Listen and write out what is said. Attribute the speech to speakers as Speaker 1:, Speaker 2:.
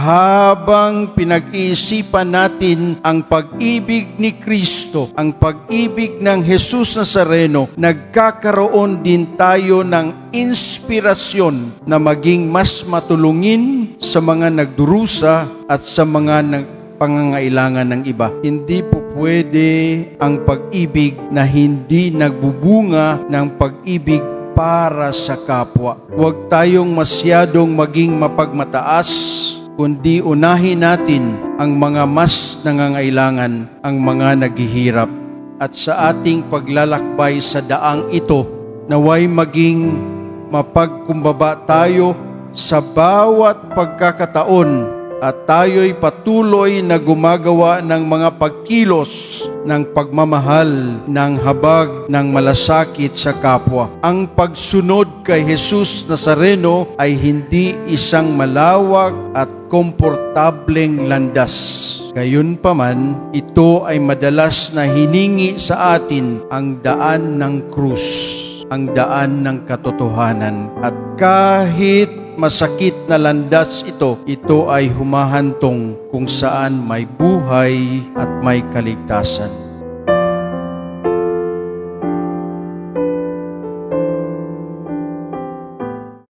Speaker 1: Habang pinag-iisipan natin ang pag-ibig ni Kristo, ang pag-ibig ng Jesus Nazareno, nagkakaroon din tayo ng inspirasyon na maging mas matulungin sa mga nagdurusa at sa mga pangangailangan ng iba. Hindi po pwede ang pag-ibig na hindi nagbubunga ng pag-ibig para sa kapwa. Huwag tayong masyadong maging mapagmataas, kundi unahin natin ang mga mas nangangailangan, ang mga naghihirap. At sa ating paglalakbay sa daang ito, naway maging mapagkumbaba tayo sa bawat pagkakataon at tayo'y patuloy na gumagawa ng mga pagkilos ng pagmamahal, ng habag, ng malasakit sa kapwa. Ang pagsunod kay Jesus Nazareno ay hindi isang malawak at komportableng landas. Gayunpaman, ito ay madalas na hiningi sa atin ang daan ng krus, ang daan ng katotohanan. At kahit masakit na landas ito ay humahantong kung saan may buhay at may kaligtasan.